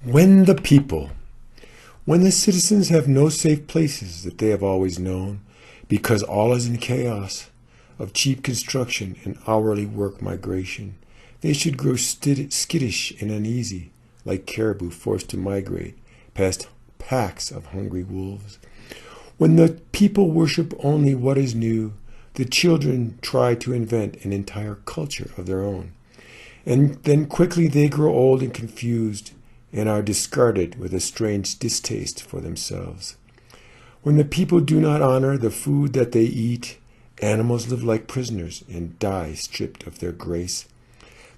When the people, when the citizens have no safe places that they have always known, because all is in chaos of cheap construction and hourly work migration, they should grow skittish and uneasy, like caribou forced to migrate past packs of hungry wolves. When the people worship only what is new, the children try to invent an entire culture of their own. And then quickly they grow old and confused, and are discarded with a strange distaste for themselves. When the people do not honor the food that they eat, animals live like prisoners and die stripped of their grace.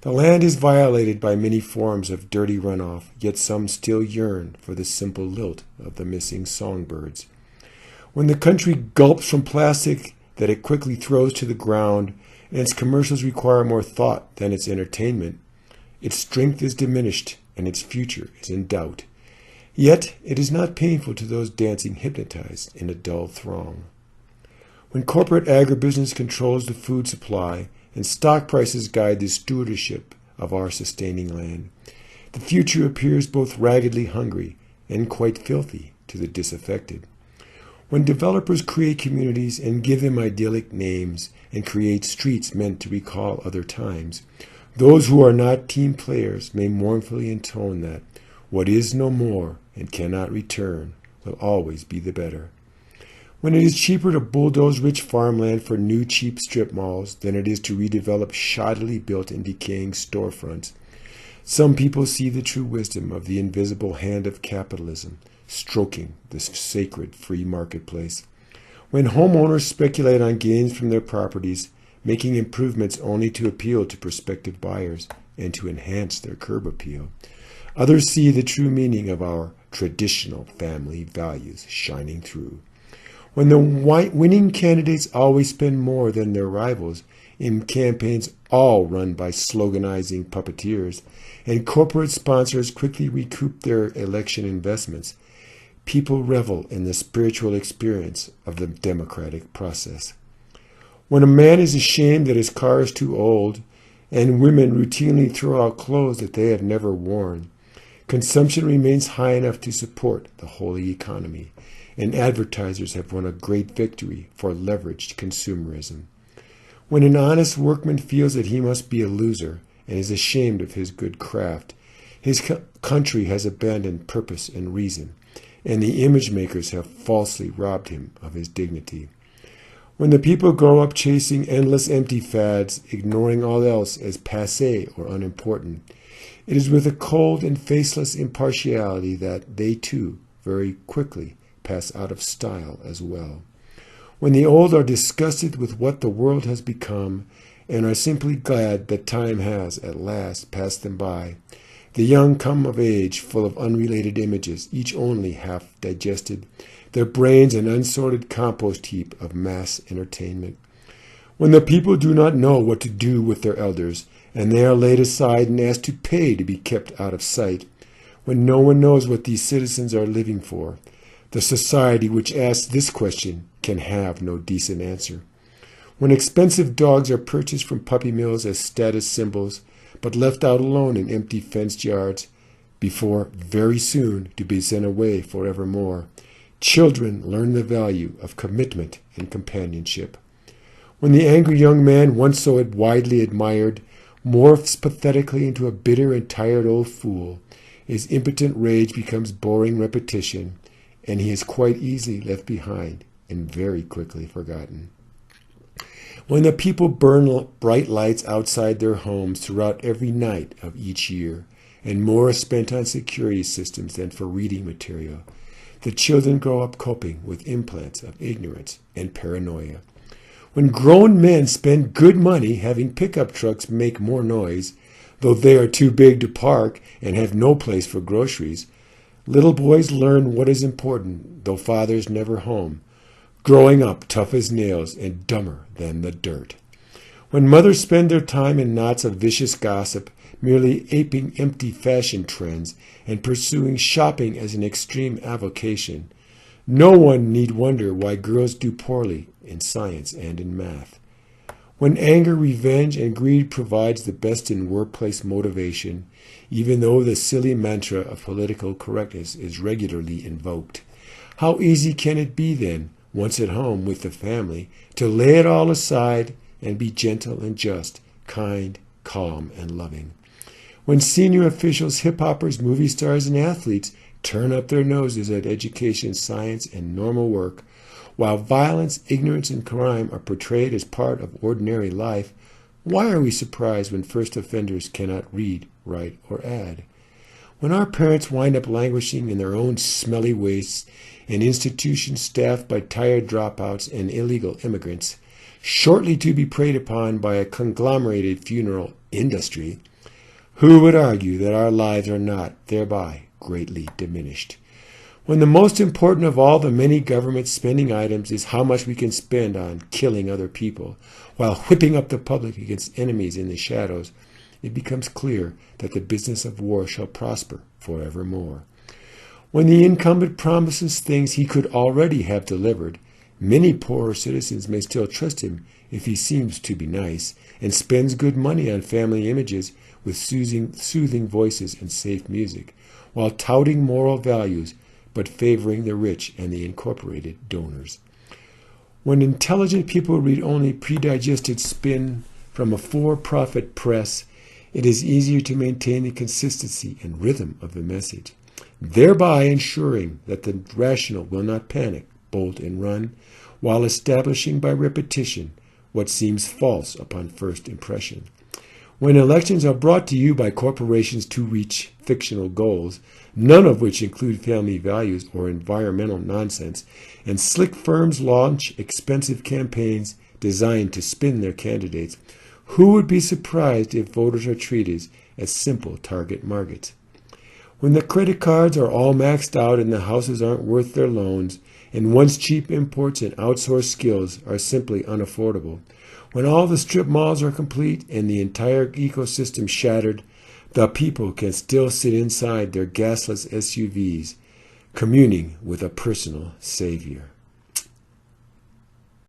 The land is violated by many forms of dirty runoff, yet some still yearn for the simple lilt of the missing songbirds. When the country gulps from plastic that it quickly throws to the ground, and its commercials require more thought than its entertainment, its strength is diminished and its future is in doubt. Yet it is not painful to those dancing hypnotized in a dull throng. When corporate agribusiness controls the food supply and stock prices guide the stewardship of our sustaining land, the future appears both raggedly hungry and quite filthy to the disaffected. When developers create communities and give them idyllic names and create streets meant to recall other times, those who are not team players may mournfully intone that what is no more and cannot return will always be the better. When it is cheaper to bulldoze rich farmland for new cheap strip malls than it is to redevelop shoddily built and decaying storefronts, some people see the true wisdom of the invisible hand of capitalism stroking the sacred free marketplace. When homeowners speculate on gains from their properties, making improvements only to appeal to prospective buyers and to enhance their curb appeal, others see the true meaning of our traditional family values shining through. When the winning candidates always spend more than their rivals in campaigns all run by sloganizing puppeteers, and corporate sponsors quickly recoup their election investments, people revel in the spiritual experience of the democratic process. When a man is ashamed that his car is too old, and women routinely throw out clothes that they have never worn, consumption remains high enough to support the holy economy, and advertisers have won a great victory for leveraged consumerism. When an honest workman feels that he must be a loser and is ashamed of his good craft, his country has abandoned purpose and reason, and the image makers have falsely robbed him of his dignity. When the people grow up chasing endless empty fads, ignoring all else as passé or unimportant, it is with a cold and faceless impartiality that they too very quickly pass out of style as well. When the old are disgusted with what the world has become and are simply glad that time has at last passed them by, the young come of age full of unrelated images, each only half digested, their brains an unsorted compost heap of mass entertainment. When the people do not know what to do with their elders, and they are laid aside and asked to pay to be kept out of sight, when no one knows what these citizens are living for, the society which asks this question can have no decent answer. When expensive dogs are purchased from puppy mills as status symbols, but left out alone in empty fenced yards, before very soon to be sent away forevermore, children learn the value of commitment and companionship. When the angry young man, once so widely admired, morphs pathetically into a bitter and tired old fool, his impotent rage becomes boring repetition, and he is quite easily left behind and very quickly forgotten. When the people burn bright lights outside their homes throughout every night of each year, and more is spent on security systems than for reading material, the children grow up coping with implants of ignorance and paranoia. When grown men spend good money having pickup trucks make more noise, though they are too big to park and have no place for groceries, little boys learn what is important, though father's never home, growing up tough as nails and dumber than the dirt. When mothers spend their time in knots of vicious gossip, merely aping empty fashion trends and pursuing shopping as an extreme avocation, no one need wonder why girls do poorly in science and in math. When anger, revenge, and greed provides the best in workplace motivation, even though the silly mantra of political correctness is regularly invoked. How easy can it be then, once at home with the family, to lay it all aside and be gentle and just, kind, calm, and loving? When senior officials, hip-hoppers, movie stars, and athletes turn up their noses at education, science, and normal work, while violence, ignorance, and crime are portrayed as part of ordinary life, why are we surprised when first offenders cannot read, write, or add? When our parents wind up languishing in their own smelly wastes in institutions staffed by tired dropouts and illegal immigrants, shortly to be preyed upon by a conglomerated funeral industry, who would argue that our lives are not thereby greatly diminished? When the most important of all the many government spending items is how much we can spend on killing other people, while whipping up the public against enemies in the shadows, it becomes clear that the business of war shall prosper forevermore. When the incumbent promises things he could already have delivered, many poorer citizens may still trust him if he seems to be nice, and spends good money on family images with soothing voices and safe music, while touting moral values but favoring the rich and the incorporated donors. When intelligent people read only predigested spin from a for-profit press, it is easier to maintain the consistency and rhythm of the message, thereby ensuring that the rational will not panic, bolt, and run, while establishing by repetition what seems false upon first impression. When elections are brought to you by corporations to reach fictional goals, none of which include family values or environmental nonsense, and slick firms launch expensive campaigns designed to spin their candidates, who would be surprised if voters are treated as simple target markets? When the credit cards are all maxed out and the houses aren't worth their loans, and once cheap imports and outsourced skills are simply unaffordable, when all the strip malls are complete and the entire ecosystem shattered, the people can still sit inside their gasless SUVs, communing with a personal savior.